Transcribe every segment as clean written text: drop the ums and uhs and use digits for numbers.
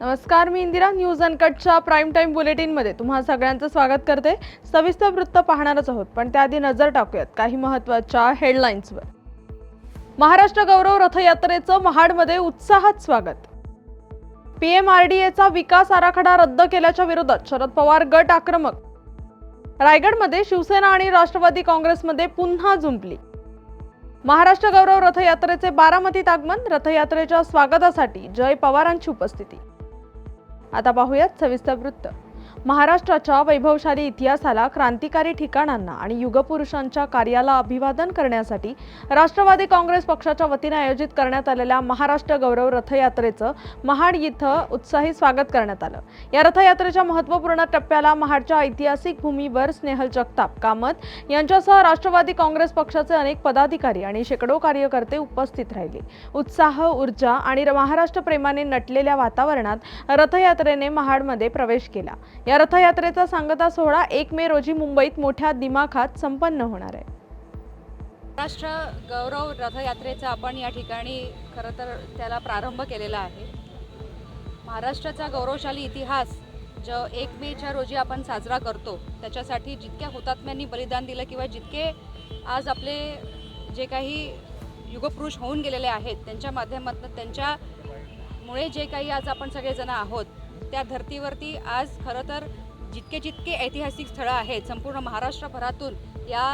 नमस्कार, मी Indira. News अनकटच्या prime time बुलेटिनमध्ये तुम्हा सगळ्यांचं स्वागत करते. सविस्तर वृत्त पाहणारच आहोत, पण त्याआधी नजर टाकूयात काही महत्त्वाच्या हेडलाईन्सवर. महाराष्ट्र गौरव रथयात्रेचं महाडमध्ये उत्साहात स्वागत. PMRDAचा विकास आराखडा रद्द केल्याच्या विरोधात शरद पवार गट आक्रमक. रायगडमध्ये शिवसेना आणि राष्ट्रवादी काँग्रेसमध्ये पुन्हा जुंपली. महाराष्ट्र गौरव रथयात्रेचे बारामतीत आगमन. रथयात्रेच्या स्वागतासाठी जय पवारांची उपस्थिती. आता पाहूयात सविस्तर वृत्त. महाराष्ट्राच्या वैभवशाली इतिहासाला, क्रांतिकारी ठिकाणांना आणि युगपुरुषांच्या कार्याला अभिवादन करण्यासाठी राष्ट्रवादी काँग्रेस पक्षाच्या वतीने आयोजित करण्यात आलेल्या महाराष्ट्र गौरव रथयात्रेचं महाड इथं उत्साही स्वागत करण्यात आलं. या रथयात्रेच्या महत्त्वपूर्ण टप्प्याला महाडच्या ऐतिहासिक भूमीवर स्नेहल जगताप कामत यांच्यासह राष्ट्रवादी काँग्रेस पक्षाचे अनेक पदाधिकारी आणि शेकडो कार्यकर्ते उपस्थित राहिले. उत्साह, ऊर्जा आणि महाराष्ट्र प्रेमाने नटलेल्या वातावरणात रथयात्रेने महाडमध्ये प्रवेश केला. या रथयात्रेचा सांगता सोहळा 1 मे रोजी मुंबईत मोठ्या दिमाखात संपन्न होणार आहे. महाराष्ट्र गौरव रथयात्रेचा आपण या ठिकाणी खरं तर त्याला प्रारंभ केलेला आहे. महाराष्ट्राचा गौरवशाली इतिहास जो 1 मेच्या रोजी आपण साजरा करतो, त्याच्यासाठी जितक्या हुतात्म्यांनी बलिदान दिलं किंवा जितके आज आपले जे काही युगपुरुष होऊन गेलेले आहेत त्यांच्या माध्यमातून, त्यांच्यामुळे जे काही आज आपण सगळेजण आहोत, त्या धर्तीवरती आज खरं तर जितके ऐतिहासिक स्थळं आहेत संपूर्ण महाराष्ट्रभरातून या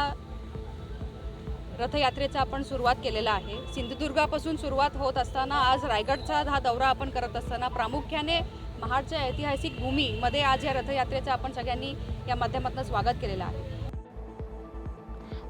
रथयात्रेचा आपण सुरुवात केलेला आहे. सिंधुदुर्गापासून सुरुवात होत असताना आज रायगडचा हा दौरा आपण करत असताना प्रामुख्याने महाडच्या ऐतिहासिक भूमीमध्ये आज या रथयात्रेचं आपण सगळ्यांनी या माध्यमातून स्वागत केलेलं आहे.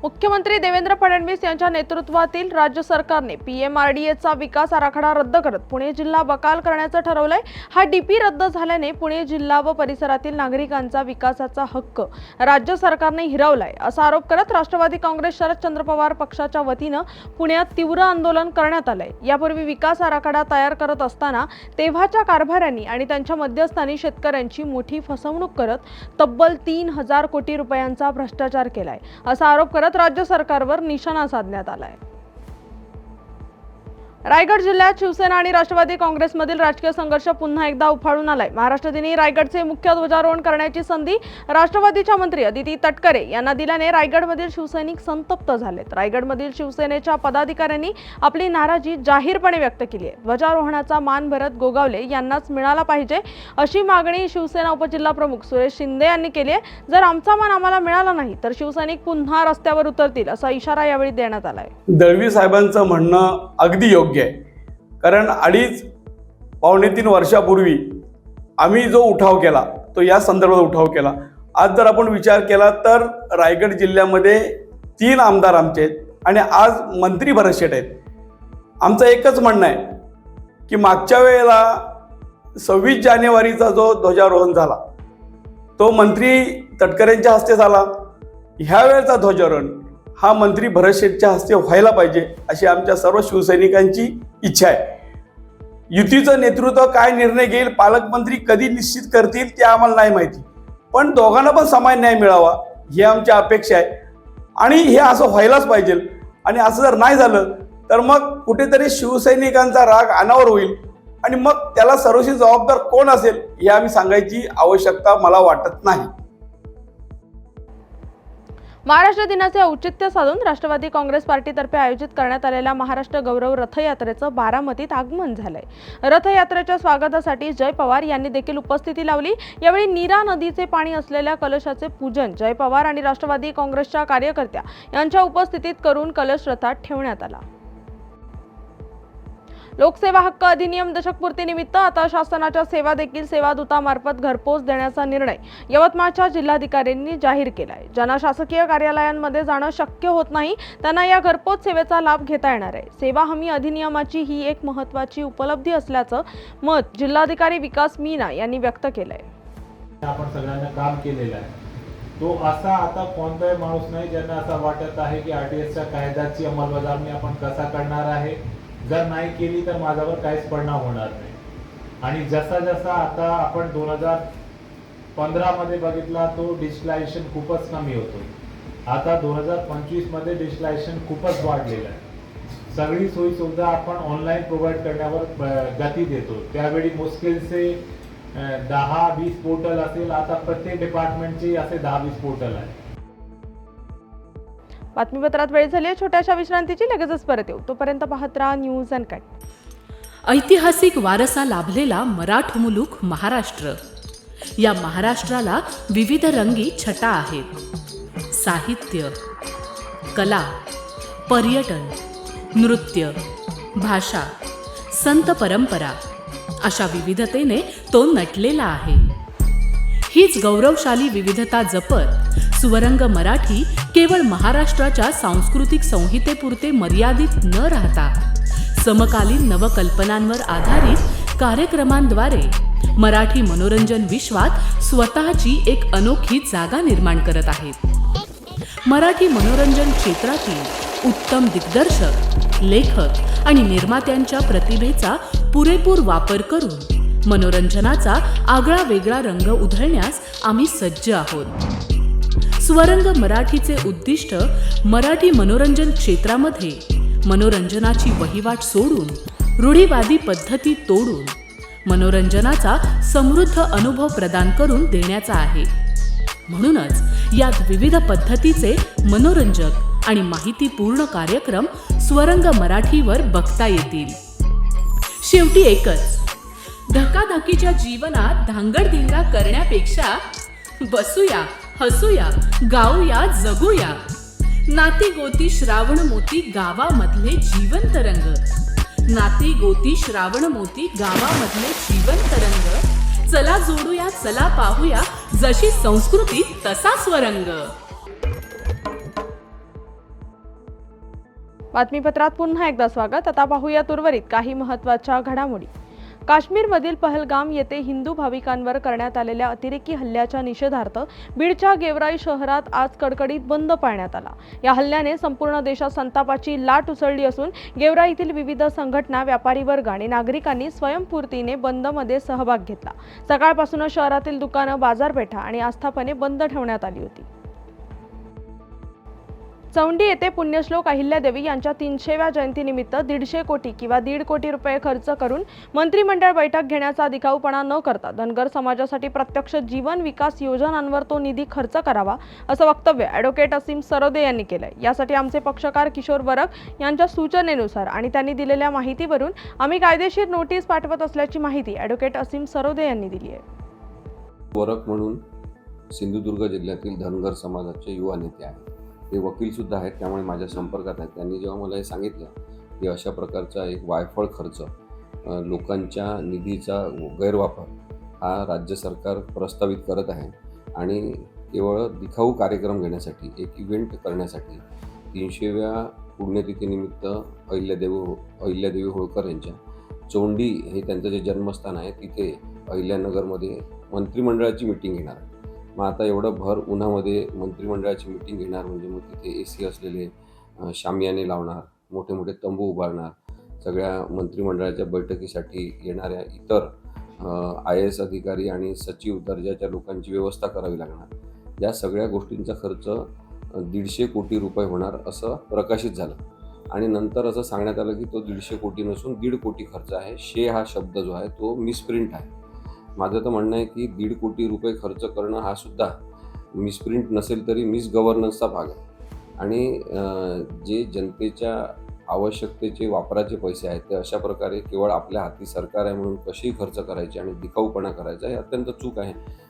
मुख्यमंत्री देवेंद्र फडणवीस यांच्या नेतृत्वातील राज्य सरकारने PMRDAचा विकास आराखडा रद्द करत पुणे जिल्हा बकाल करण्याचं ठरवलंय. हा DP रद्द झाल्याने पुणे जिल्हा व परिसरातील नागरिकांचा विकासाचा हक्क राज्य सरकारने हिरावलाय असा आरोप करत राष्ट्रवादी काँग्रेस शरदचंद्र पवार पक्षाच्या वतीनं पुण्यात तीव्र आंदोलन करण्यात आलंय. यापूर्वी विकास आराखडा तयार करत असताना तेव्हाच्या कारभाऱ्यांनी आणि त्यांच्या मध्यस्थांनी शेतकऱ्यांची मोठी फसवणूक करत तब्बल 3,000 कोटी रुपयांचा भ्रष्टाचार केलाय असा आरोप करत राज्य सरकारवर निशाणा साधण्यात आलाय. रायगड जिल्ह्यात शिवसेना आणि राष्ट्रवादी काँग्रेसमधील राजकीय संघर्ष पुन्हा एकदा उफाळून आलाय. महाराष्ट्र दिनी रायगडचे मुख्य ध्वजारोहण करण्याची संधी राष्ट्रवादीच्या मंत्री अदिती तटकरे यांना दिल्याने रायगडमधील शिवसैनिक संतप्त झालेत. रायगडमधील शिवसेनेच्या पदाधिकाऱ्यांनी आपली नाराजी जाहीरपणे व्यक्त केली आहे. ध्वजारोहणाचा मान भरत गोगावले यांनाच मिळाला पाहिजे अशी मागणी शिवसेना उपजिल्हाप्रमुख सुरेश शिंदे यांनी केली आहे. जर आमचा मान आम्हाला मिळाला नाही तर शिवसैनिक पुन्हा रस्त्यावर उतरतील असा इशारा यावेळी देण्यात आलाय. दळवी साहेबांचं म्हणणं अगदी योग्य आहे. कारण 2.5-3 वर्षापूर्वी आम्ही जो उठाव केला तो या संदर्भात उठाव केला. आज जर आपण विचार केला तर रायगड जिल्ह्यामध्ये 3 आमदार आमचे आहेत आणि आज मंत्री बरेच शेट आहेत. आमचं एकच म्हणणं आहे की मागच्या वेळेला 26 जानेवारीचा जो ध्वजारोहण झाला तो मंत्री तटकरेंच्या हस्ते झाला. ह्या वेळेचा ध्वजारोहण हा मंत्री भरत शेठच्या हस्ते व्हायला पाहिजे अशी आमच्या सर्व शिवसैनिकांची इच्छा आहे. युतीचं नेतृत्व काय निर्णय घेईल, पालकमंत्री कधी निश्चित करतील ते आम्हाला नाही माहिती, पण दोघांना पण समान न्याय मिळावा ही आमची अपेक्षा आहे आणि हे असं व्हायलाच पाहिजे. आणि असं जर नाही झालं तर मग कुठेतरी शिवसैनिकांचा राग अनावर होईल आणि मग त्याला सर्वस्वी जबाबदार कोण असेल हे आम्ही सांगायची आवश्यकता मला वाटत नाही. महाराष्ट्र दिनाचे औचित्य साधून राष्ट्रवादी काँग्रेस पार्टीतर्फे आयोजित करण्यात आलेल्या महाराष्ट्र गौरव रथयात्रेचं बारामतीत आगमन झालंय. रथयात्रेच्या स्वागतासाठी जय पवार यांनी देखील उपस्थिती लावली. यावेळी नीरा नदीचे पाणी असलेल्या कलशाचे पूजन जय पवार आणि राष्ट्रवादी काँग्रेसच्या कार्यकर्त्या यांच्या उपस्थितीत करून कलश रथात ठेवण्यात आला. लोकसेवा हक्क अधिनियम दशकपूर्तीनिमित्त आता शासनाच्या सेवा देखील सेवा दूतामार्फत घरपोच देण्याचा निर्णय यवतमाळच्या जिल्हाधिकाऱ्यांनी जाहीर केलाय. ज्यांना शासकीय कार्यालयांमध्ये जाणं शक्य होत नाही त्यांना या घरपोच सेवेचा लाभ घेता येणार आहे. सेवा हमी अधिनियमाची ही एक महत्त्वाची उपलब्धी असल्याचं मत जिल्हाधिकारी विकास मीना यांनी व्यक्त केलंय. आपण सगळ्यांना काम केलेलं आहे. तो असा आता कोणताही माणूस नाही ज्यांना असं वाटत आहे की RTSच्या कायद्याची अंमलबजावणी आपण कसा करणार आहे, जर नाही केली तर माझ्यावर काहीच परिणाम होणार नाही. आणि जसा जसा आता आपण 2015 मध्ये बघितला तो डिजिटलायझेशन खूपच कमी होतो. आता 2025 मध्ये डिजिटलायझेशन खूपच वाढलेलं आहे. सगळी सोयी सुविधा आपण ऑनलाईन प्रोव्हाइड करण्यावर गती देतो. त्यावेळी मुश्किल से 10-20 पोर्टल असेल, आता प्रत्येक डिपार्टमेंटचे असे 10-20 पोर्टल आहे. बातमीपत्रात वेळ झाली आहे छोट्याशा विश्रांतीची, लगेचच परत येऊ. तोपर्यंत पाहत राहा न्यूज अनकट. ऐतिहासिक वारसा लाभलेला मराठ मुलूक महाराष्ट्र. या महाराष्ट्राला विविध रंगी छटा आहेत. साहित्य, कला, पर्यटन, नृत्य, भाषा, संत परंपरा अशा विविधतेने तो नटलेला आहे. हीच गौरवशाली विविधता जपत सुवरंग मराठी केवळ महाराष्ट्राच्या सांस्कृतिक संहितेपुरते मर्यादित न राहता समकालीन नवकल्पनांवर आधारित कार्यक्रमांद्वारे मराठी मनोरंजन विश्वात स्वतःची एक अनोखी जागा निर्माण करत आहेत. मराठी मनोरंजन क्षेत्रातील उत्तम दिग्दर्शक, लेखक आणि निर्मात्यांच्या प्रतिभेचा पुरेपूर वापर करून मनोरंजनाचा आगळा वेगळा रंग उधळण्यास आम्ही सज्ज आहोत. स्वरंग मराठीचे उद्दिष्ट मराठी मनोरंजन क्षेत्रामध्ये मनोरंजनाची वहिवाट सोडून, रूढीवादी पद्धती तोडून मनोरंजनाचा समृद्ध अनुभव प्रदान करून देण्याचा आहे. म्हणूनच यात विविध पद्धतीचे मनोरंजक आणि माहितीपूर्ण कार्यक्रम स्वरंग मराठीवर बघता येतील. शेवटी एकच, धकाधकीच्या जीवनात धांगडधिंगा करण्यापेक्षा बसूया, हसूया, गाऊया, जगूया. नाती गोती श्रावण मोती गावामधले जीवंत रंग. नाती गोती श्रावण मोती गावामधले जीवंत रंग. चला जोडूया, चला पाहूया, जशी संस्कृती तसा स्वरंग. बातमीपत्रात पुन्हा एकदा स्वागत. आता पाहूया उर्वरित काही महत्त्वाच्या घडामोडी. काश्मीरमधील पहलगाम येथे हिंदू भाविकांवर करण्यात आलेल्या अतिरेकी हल्ल्याच्या निषेधार्थ बीडच्या गेवराई शहरात आज कडकडीत बंद पाळण्यात आला. या हल्ल्याने संपूर्ण देशात संतापाची लाट उसळली असून गेवराईतील विविध संघटना, व्यापारी वर्ग आणि नागरिकांनी स्वयंस्फूर्तीने बंदमध्ये सहभाग घेतला. सकाळपासूनच शहरातील दुकानं, बाजारपेठा आणि आस्थापने बंद ठेवण्यात आली होती. चौंडी येथे पुण्यश्लोक अहिल्यादेवी यांच्या 300व्या जयंतीनिमित्त 150 कोटी किंवा 1.5 कोटी रुपये खर्च करून मंत्रिमंडळ बैठक घेण्याचा दिखाऊपणा न करता धनगर समाजासाठी प्रत्यक्ष जीवन विकास योजनांवर तो निधी खर्च करावा, असं वक्तव्य ॲडव्होकेट असीम सरोदे यांनी केलंय. यासाठी आमचे पक्षकार किशोर वरक यांच्या सूचनेनुसार आणि त्यांनी दिलेल्या माहितीवरून आम्ही कायदेशीर नोटीस पाठवत असल्याची माहिती ॲडव्होकेट असीम सरोदे यांनी दिली आहे. वरक म्हणून सिंधुदुर्ग जिल्ह्यातील धनगर समाजाचे युवा नेते आहेत. ते वकीलसुद्धा आहेत, त्यामुळे माझ्या संपर्कात आहेत. त्यांनी जेव्हा मला हे सांगितलं की अशा प्रकारचा एक वायफळ खर्च, लोकांच्या निधीचा गैरवापर हा राज्य सरकार प्रस्तावित करत आहे आणि केवळ दिखाऊ कार्यक्रम घेण्यासाठी, एक इव्हेंट करण्यासाठी 300व्या पुण्यतिथीनिमित्त अहिल्यादेवी होळकर यांच्या चोंडी हे त्यांचं जे जन्मस्थान आहे तिथे अहिल्यानगरमध्ये मंत्रिमंडळाची मीटिंग घेणार आहे. मग आता एवढं भर उन्हामध्ये मंत्रिमंडळाची मीटिंग घेणार म्हणजे मग तिथे AC असलेले शामियाने लावणार, मोठे मोठे तंबू उभारणार, सगळ्या मंत्रिमंडळाच्या बैठकीसाठी येणाऱ्या इतर IAS अधिकारी आणि सचिव दर्जाच्या लोकांची व्यवस्था करावी लागणार. या सगळ्या गोष्टींचा खर्च 150 कोटी रुपये होणार असं प्रकाशित झालं आणि नंतर असं सांगण्यात आलं की तो 150 कोटी नसून 1.5 कोटी खर्च आहे. शे हा शब्द जो आहे तो मिसप्रिंट आहे. माझं तर म्हणणं आहे की 1.5 कोटी रुपये खर्च करणं हा सुद्धा मिसप्रिंट नसेल तरी मिसगव्हर्नन्सचा भाग आहे आणि जे जनतेच्या आवश्यकतेचे वापराचे पैसे आहेत ते अशा प्रकारे केवळ आपल्या हाती सरकार आहे म्हणून कसेही खर्च करायचे आणि दिखाऊपणा करायचा हे अत्यंत चूक आहे.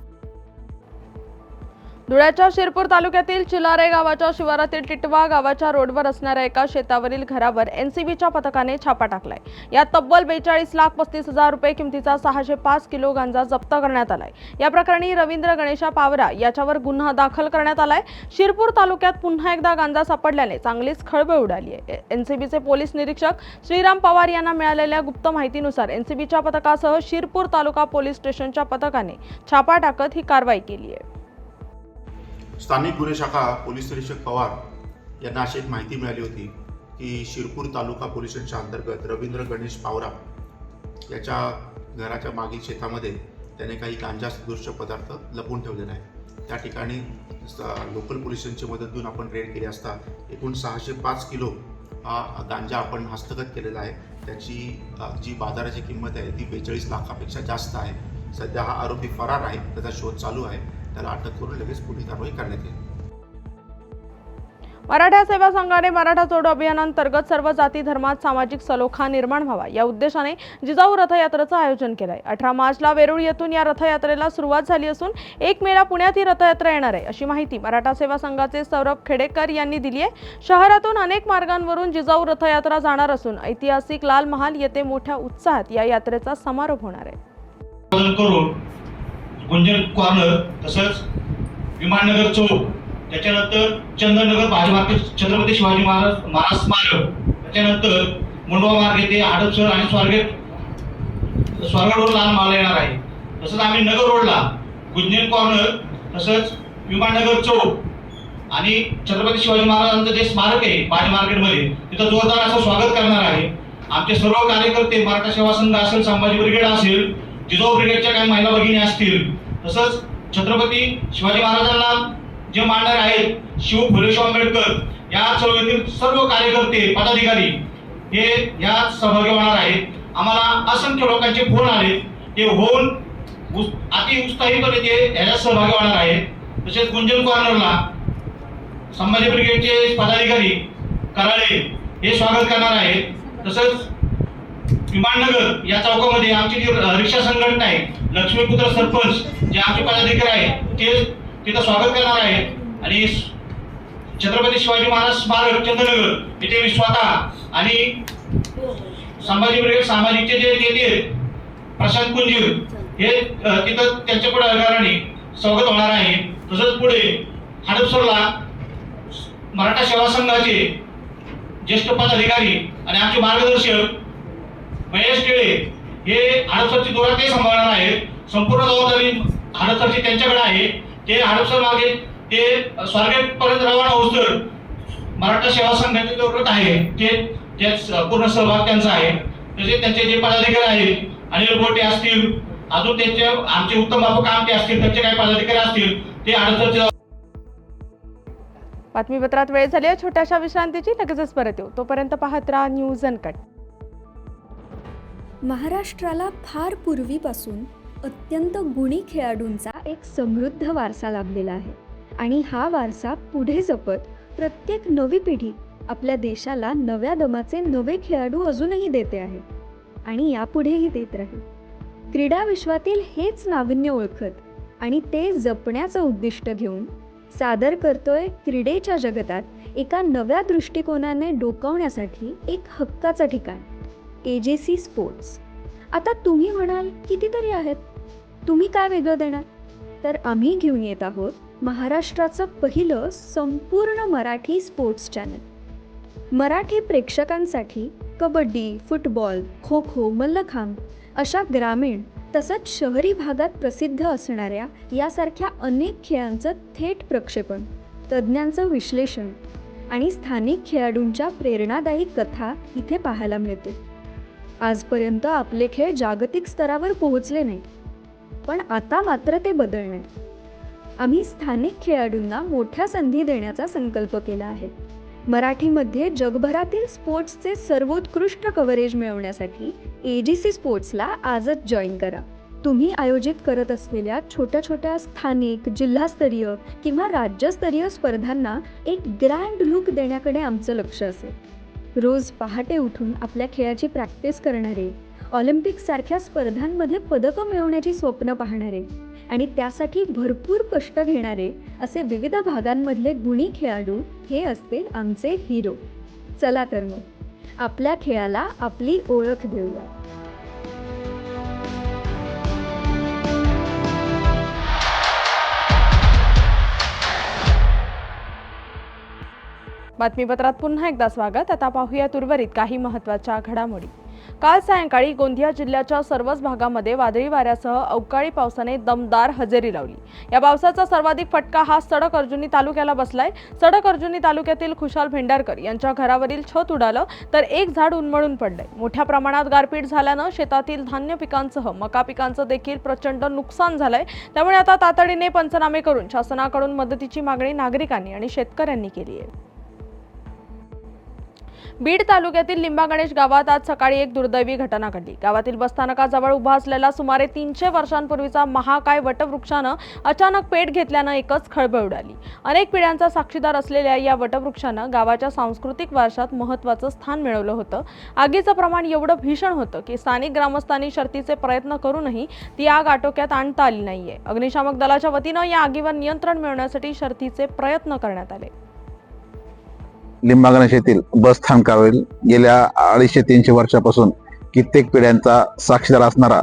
धुळ्याच्या शिरपूर तालुक्यातील चिलारे गावाच्या शिवारातील टिटवा गावाच्या रोडवर असणाऱ्या एका शेतावरील घरावर NCBच्या पथकाने छापा टाकलाय. यात तब्बल 42,35,000 रुपये किमतीचा 605 किलो गांजा जप्त करण्यात आलाय. या प्रकरणी रवींद्र गणेशा पावरा याच्यावर गुन्हा दाखल करण्यात आलाय. शिरपूर तालुक्यात पुन्हा एकदा गांजा सापडल्याने चांगलीच खळबळ उडाली आहे. NCBचे पोलीस निरीक्षक श्रीराम पवार यांना मिळालेल्या गुप्त माहितीनुसार NCBच्या पथकासह शिरपूर तालुका पोलीस स्टेशनच्या पथकाने छापा टाकत ही कारवाई केली आहे. स्थानिक गुन्हे शाखा पोलीस निरीक्षक पवार यांना अशी एक माहिती मिळाली होती की शिरपूर तालुका पोलीस स्टेशनच्या अंतर्गत रवींद्र गणेश पावरा याच्या घराच्या मागील शेतामध्ये त्याने काही गांजा सदृश्य पदार्थ लपवून ठेवलेला आहे. त्या ठिकाणी लोकल पोलीस स्टेशनची मदत घेऊन आपण रेड केली असता एकूण 605 किलो हा गांजा आपण हस्तगत केलेला आहे. त्याची जी बाजाराची किंमत आहे ती 42 लाखापेक्षा जास्त आहे. सध्या हा आरोपी फरार आहे, त्याचा शोध चालू आहे. त्याला अटक करून लगेच पुढील कारवाई करण्यात येईल. मराठा सेवा संघाने मराठा जोडो अभियानांतर्गत सर्व जाती धर्मात सामाजिक सलोखा निर्माण व्हावा या उद्देशाने जिजाऊ रथयात्रेचं आयोजन केलंय. 18 मार्चला वेरूळ येथून या रथयात्रेला सुरुवात झाली असून 1 मेला पुण्यात ही रथयात्रा येणार आहे, अशी माहिती मराठा सेवा संघाचे सौरभ खेडेकर यांनी दिली आहे. शहरातून अनेक मार्गांवरून जिजाऊ रथयात्रा जाणार असून ऐतिहासिक लाल महाल येथे मोठ्या उत्साहात या यात्रेचा समारोप होणार आहे. करून गुंजन कॉर्नर, तसंच विमाननगर चौक, त्याच्यानंतर चंदननगर भाजी मार्केट, छत्रपती शिवाजी महाराज स्मारक, त्याच्यानंतर मुंडवा मार्ग येथे हडपसर आणि स्वारगेट रोड लाल महाल येणार आहे. तसंच आम्ही नगर रोडला गुंजन कॉर्नर, तसंच विमाननगर चौक आणि छत्रपती शिवाजी महाराजांचं जे स्मारक आहे भाजी मार्केटमध्ये, तिथं जोरदार असं स्वागत करणार आहे. आमचे सर्व कार्यकर्ते, मराठा सेवा संघ असेल, संभाजी ब्रिगेड असेल, जिजाऊ ब्रिगेडच्या काही महिला भगिनी असतील, तसंच छत्रपती शिवाजी महाराजांना जे मानणारे आहेत, शिव फुले आंबेडकर या चळवळीतील सर्व कार्यकर्ते, पदाधिकारी हे यात सहभागी होणार आहेत. आम्हाला असंख्य लोकांचे फोन आले, ते होऊन अति उत्साहीपणे ते याच्यात सहभागी होणार आहेत. तसेच गुंजन कॉर्नरला संभाजी ब्रिगेडचे पदाधिकारी कराळे हे स्वागत करणार आहेत. तसंच विमाननगर या चौकामध्ये आमची जी रिक्षा संघटना आहे, लक्ष्मीपुत्र सरपंच जे आमचे पदाधिकारी आहेत ते तिथं स्वागत करणार आहे. आणि छत्रपती शिवाजी महाराज स्मारक चंदननगर इथे स्वतः आणि संभाजी ब्रिगेड सामाजिकचे जे नेते प्रशांत कुंजीर हे तिथं त्यांच्या पुढाकाराने स्वागत होणार आहे. तसंच पुढे हडपसरला मराठा सेवा संघाचे ज्येष्ठ पदाधिकारी आणि आमचे मार्गदर्शक महेश केळे हे हडपसरची धोरण ते सांभाळणार आहेत. संपूर्ण जबाबदारी हडपसरची त्यांच्याकडे आहे. ते हडपसर मागे ते स्वारगेट पर्यंत रवाना होऊन मराठा सेवा संघाचे जो आहे ते पूर्ण सहभाग त्यांचा आहे. तसेच त्यांचे जे पदाधिकारी आहेत, अनिल बोटे असतील, अजून त्यांचे आमचे उत्तम बाबू कामटे असतील, त्यांचे काही पदाधिकारी असतील, ते हडपसरचे. बातमीपत्रात वेळ झाली आहे छोट्याशा विश्रांतीची, लगेचच परत येऊ. तोपर्यंत पाहत राहा न्यूज अनकट. महाराष्ट्राला फार पूर्वीपासून अत्यंत गुणी खेळाडूंचा एक समृद्ध वारसा लाभलेला आहे आणि हा वारसा पुढे जपत प्रत्येक नवी पिढी आपल्या देशाला नव्या दमाचे नवे खेळाडू अजूनही देते आहे आणि यापुढेही देत राहील. क्रीडा विश्वातील हेच नाविन्य ओळखत आणि ते जपण्याचं उद्दिष्ट घेऊन सादर करतोय क्रीडेच्या जगतात एका नव्या दृष्टिकोनाने डोकावण्यासाठी एक हक्काचं ठिकाण, AJC स्पोर्ट्स. आता तुम्ही म्हणाल कितीतरी आहेत, तुम्ही काय वेगळं देणार? तर आम्ही घेऊन येत आहोत महाराष्ट्राचं पहिलं संपूर्ण मराठी स्पोर्ट्स चॅनल. मराठी प्रेक्षकांसाठी कबड्डी, फुटबॉल, खो खो, मल्लखांब अशा ग्रामीण तसंच शहरी भागात प्रसिद्ध असणाऱ्या यासारख्या अनेक खेळांचं थेट प्रक्षेपण, तज्ज्ञांचं विश्लेषण आणि स्थानिक खेळाडूंच्या प्रेरणादायी कथा इथे पाहायला मिळते. आजपर्यंत आपले खेळ जागतिक स्तरावर पोहोचले नाही, पण आता मात्र ते बदलणे. आम्ही स्थानिक खेळाडूंना मोठ्या संधी देण्याचा संकल्प केला आहे. मराठीमध्ये जगभरातील स्पोर्ट्सचे सर्वोत्कृष्ट कव्हरेज मिळवण्यासाठी AJC स्पोर्ट्सला आजच जॉईन करा. तुम्ही आयोजित करत असलेल्या छोट्या छोट्या स्थानिक, जिल्हास्तरीय किंवा राज्यस्तरीय स्पर्धांना एक ग्रँड लुक देण्याकडे आमचं लक्ष असेल. रोज पहाटे उठून आपल्या खेळाची प्रॅक्टिस करणारे, ऑलिम्पिकसारख्या स्पर्धांमध्ये पदकं मिळवण्याची स्वप्न पाहणारे आणि त्यासाठी भरपूर कष्ट घेणारे असे विविध भागांमधले गुणी खेळाडू हे असतील आमचे हिरो. चला तर मग आपल्या खेळाला आपली ओळख देऊया. बातमीपत्रात पुन्हा एकदा स्वागत. आता पाहूयात उर्वरित काही महत्त्वाच्या घडामोडी. काल सायंकाळी गोंदिया जिल्ह्याच्या सर्वच भागामध्ये वादळी वाऱ्यासह अवकाळी पावसाने दमदार हजेरी लावली. या पावसाचा सर्वाधिक फटका हा सडक अर्जुनी तालुक्याला बसलाय. सडक अर्जुनी तालुक्यातील खुशाल भेंडारकर यांच्या घरावरील छत उडालं तर एक झाड उन्मळून पडलंय. मोठ्या प्रमाणात गारपीट झाल्यानं शेतातील धान्य पिकांसह मका पिकांचं देखील प्रचंड नुकसान झालंय. त्यामुळे आता तातडीने पंचनामे करून शासनाकडून मदतीची मागणी नागरिकांनी आणि शेतकऱ्यांनी केली आहे. बीड तालुक्यातील लिंबागणेश गावात आज सकाळी एक दुर्दैवी घटना घडली। गावातील बसस्थानकाजवळ उभा असलेला सुमारे 300 वर्षांपूर्वीचा महाकाय वटवृक्षानं अचानक पेट घेतल्यानं एकच खळबळ उडाली। अनेक पिढ्यांचा साक्षीदार असलेल्या या वटवृक्षानं गावाच्या सांस्कृतिक वारशात महत्त्वाचं स्थान मिळवलं होतं। आगीचं प्रमाण एवढं भीषण होतं की स्थानिक ग्रामस्थांनी शर्थीचे प्रयत्न करूनही ती आग आटोक्यात आणता आली नाहीये। अग्निशामक दलाच्या वतीनं या आगीवर नियंत्रण मिळवण्यासाठी शर्थीचे प्रयत्न करण्यात आले। लिंबागणेश येथील बस स्थानकावरील गेल्या 250-300 वर्षापासून कित्येक पिढ्यांचा साक्षीदार असणारा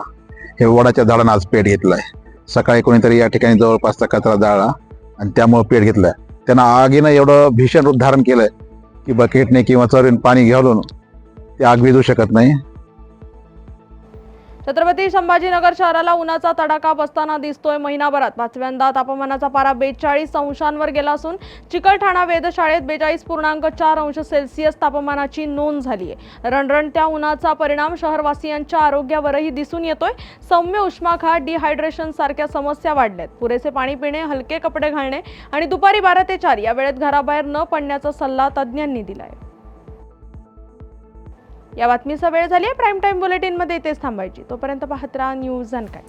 हे वडाच्या झाडानं आज पेट घेतलाय। सकाळी कोणीतरी या ठिकाणी जवळपासचा कचरा जाळला आणि त्यामुळे पेट घेतलाय। त्यांना आगीनं एवढं भीषण रूप धारण केलंय की बकेटने किंवा चोरून पाणी घालून ते आग विझू शकत नाही। छत्रपती संभाजीनगर शहराला उन्हाचा तडाखा बसताना दिसतोय। महिनाभरात पाचव्यांदा तापमानाचा पारा 42 अंशांवर गेला असून चिकलठाणा वेधशाळेत 42.4 अंश सेल्सिअस तापमानाची नोंद झाली आहे। रणरणत्या उन्हाचा परिणाम शहरवासियांच्या आरोग्यावरही दिसून येतोय। सौम्य उष्माघात, डिहायड्रेशन सारख्या समस्या वाढल्यात। पुरेसे पाणी पिणे, हलके कपडे घालणे आणि दुपारी 12 ते 4 या वेळेत घराबाहेर न पडण्याचा सल्ला तज्ज्ञांनी दिलाय। या बातमीचा वेळ झाली आहे। प्राईम टाइम बुलेटिनमध्ये इथेच थांबायची। तोपर्यंत पाहत राहा न्यूज अनकट।